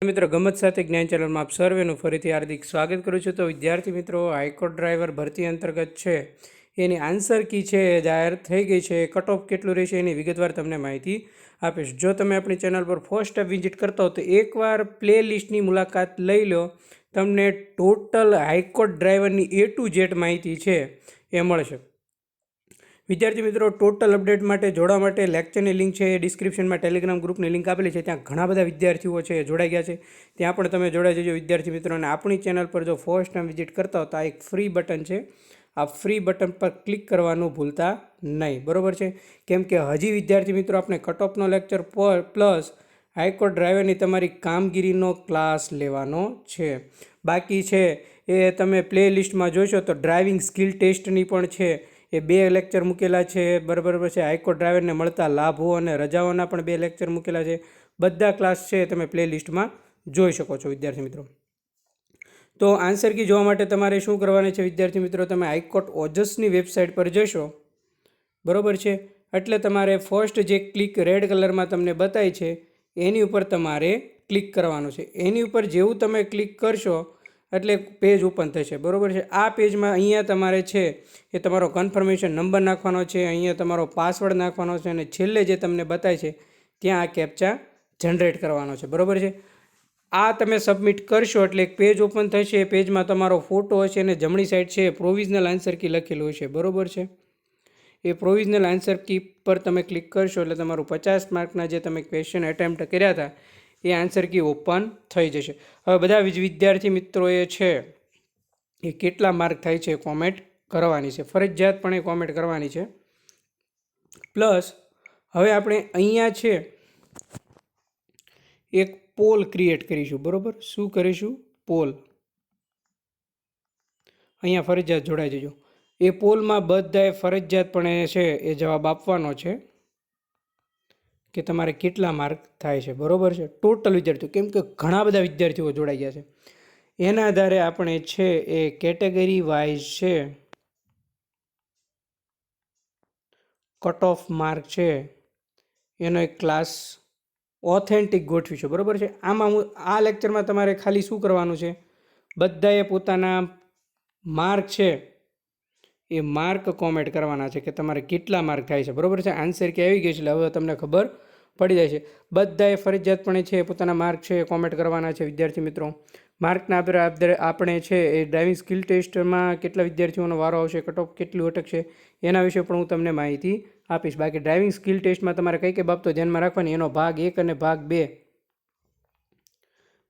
મિત્રો ગમત સાથે જ્ઞાન ચેનલમાં આપ સર્વેનું ફરીથી હાર્દિક સ્વાગત કરું છું। તો વિદ્યાર્થી મિત્રો, હાઈકોર્ટ ડ્રાઈવર ભરતી અંતર્ગત છે એની આન્સર કી છે એ જાહેર થઈ ગઈ છે। કટ ઓફ કેટલું રહેશે એની વિગતવાર તમને માહિતી આપીશ। જો તમે આપણી ચેનલ પર ફર્સ્ટ ટાઈમ વિઝિટ કરતા હો તો એકવાર પ્લે લિસ્ટની મુલાકાત લઈ લો, તમને ટોટલ હાઈકોર્ટ ડ્રાઈવરની A to Z માહિતી છે એ મળશે। વિદ્યાર્થી મિત્રો, ટોટલ અપડેટ માટે જોડાવા માટે લેક્ચરની લિંક છે એ ડિસ્ક્રિપ્શનમાં ટેલિગ્રામ ગ્રુપની લિંક આપેલી છે। ત્યાં ઘણા બધા વિદ્યાર્થીઓ છે એ જોડાઈ ગયા છે, ત્યાં પણ તમે જોડાઈ જજો વિદ્યાર્થી મિત્રો। અને આપણી ચેનલ પર જો ફર્સ્ટ ટાઈમ વિઝિટ કરતા હો તો આ એક ફ્રી બટન છે, આ ફ્રી બટન પર ક્લિક કરવાનું ભૂલતા નહીં, બરાબર છે? કેમ કે હજી વિદ્યાર્થી મિત્રો આપણે કટ ઓફનો લેક્ચર પ્લસ હાઈકોર્ટ ડ્રાઈવરની તમારી કામગીરીનો ક્લાસ લેવાનો છે। બાકી છે એ તમે પ્લે લિસ્ટમાં જોશો તો ડ્રાઇવિંગ સ્કિલ ટેસ્ટની પણ છે એ 2 લેક્ચર મૂકેલા છે, બરાબર છે? હાઈકોર્ટ ડ્રાઈવરને મળતા લાભો અને રજાઓના પણ 2 લેક્ચર મૂકેલા છે। બધા ક્લાસ છે તમે પ્લે લિસ્ટમાં જોઈ શકો છો વિદ્યાર્થી મિત્રો। તો આન્સર કી જોવા માટે તમારે શું કરવાની છે વિદ્યાર્થી મિત્રો? તમે હાઈકોર્ટ ઓજસની વેબસાઇટ પર જશો, બરાબર છે? એટલે તમારે ફર્સ્ટ જે ક્લિક રેડ કલરમાં તમને બતાવી છે એની ઉપર તમારે ક્લિક કરવાનું છે। એની ઉપર જેવું તમે ક્લિક કરશો એટલે પેજ ઓપન થશે, બરાબર છે? આ પેજમાં અહીંયા તમારે છે એ તમારો કન્ફર્મેશન નંબર નાખવાનો છે, અહીંયા તમારો પાસવર્ડ નાખવાનો છે અને છેલ્લે જે તમને બતાવે છે ત્યાં આ કેપ્ચા જનરેટ કરવાનો છે, બરાબર છે? આ તમે સબમિટ કરશો એટલે એક પેજ ઓપન થશે। એ પેજમાં તમારો ફોટો હશે અને જમણી સાઈડ છે પ્રોવિઝનલ આન્સર કી લખેલું હશે, બરાબર છે? એ પ્રોવિઝનલ આન્સર કી પર તમે ક્લિક કરશો એટલે તમારું 50 માર્કના જે તમે ક્વેશ્ચન એટેમ્પ્ટ કર્યા હતા એ આન્સર કી ઓપન થઈ જશે। હવે બધા વિદ્યાર્થી મિત્રોએ છે એ કેટલા માર્ક થાય છે કોમેન્ટ કરવાની છે, ફરજિયાતપણે કોમેન્ટ કરવાની છે। પ્લસ હવે આપણે અહીંયા છે એક પોલ ક્રિએટ કરીશું, બરાબર? શું કરીશું? પોલ। અહીંયા ફરજિયાત જોડાઈ જજો। એ પોલમાં બધાએ ફરજિયાતપણે છે એ જવાબ આપવાનો છે કે તમારે કેટલા માર્ક થાય છે, બરાબર છે? ટોટલ વિદ્યાર્થીઓ, કેમ કે ઘણા બધા વિદ્યાર્થીઓ જોડાઈ ગયા છે, એના આધારે આપણે છે એ કેટેગરી વાઇઝ છે કટ ઓફ માર્ક છે એનો એક ક્લાસ ઓથેન્ટિક ગોઠવીશું, બરાબર છે? આમાં આ લેક્ચરમાં તમારે ખાલી શું કરવાનું છે? બધાએ પોતાના માર્ક છે એ માર્ક કોમેન્ટ કરવાના છે કે તમારે કેટલા માર્ક થાય છે, બરાબર છે? આન્સર કે આવી ગઈ છે એટલે હવે તમને ખબર પડી જાય છે। બધાએ ફરજિયાતપણે છે પોતાના માર્ક છે કોમેન્ટ કરવાના છે વિદ્યાર્થી મિત્રો। માર્કના આધારે આપણે છે એ ડ્રાઇવિંગ સ્કિલ ટેસ્ટમાં કેટલા વિદ્યાર્થીઓનો વારો આવશે, કટ ઓફ કેટલું અટકશે એના વિશે પણ હું તમને માહિતી આપીશ। બાકી ડ્રાઇવિંગ સ્કિલ ટેસ્ટમાં તમારે કઈ કઈ બાબતો ધ્યાનમાં રાખવાની એનો ભાગ 1 અને ભાગ 2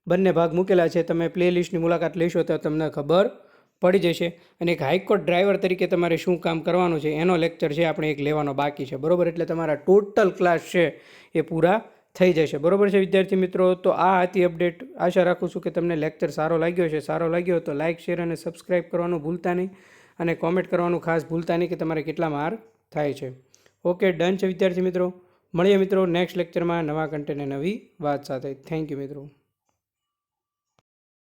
બંને ભાગ મૂકેલા છે, તમે પ્લે લિસ્ટની મુલાકાત લેશો તો તમને ખબર પડી જશે। અને એક હાઈકોર્ટ ડ્રાઈવર તરીકે તમારે શું કામ કરવાનું છે એનો લેક્ચર છે આપણે એક લેવાનો બાકી છે, બરાબર? એટલે તમારા ટોટલ ક્લાસ છે એ પૂરા થઈ જશે, બરાબર છે વિદ્યાર્થી મિત્રો? તો આ હતી અપડેટ। આશા રાખું છું કે તમને લેક્ચર સારો લાગ્યો છે। સારો લાગ્યો તો લાઇક, શેર અને સબસ્ક્રાઈબ કરવાનું ભૂલતા નહીં અને કોમેન્ટ કરવાનું ખાસ ભૂલતા નહીં કે તમારે કેટલા માર્ક થાય છે। ઓકે, ડન છે વિદ્યાર્થી મિત્રો। મળીએ મિત્રો નેક્સ્ટ લેક્ચરમાં નવા કન્ટેન્ટ અને નવી વાત સાથે। થેન્ક યુ મિત્રો।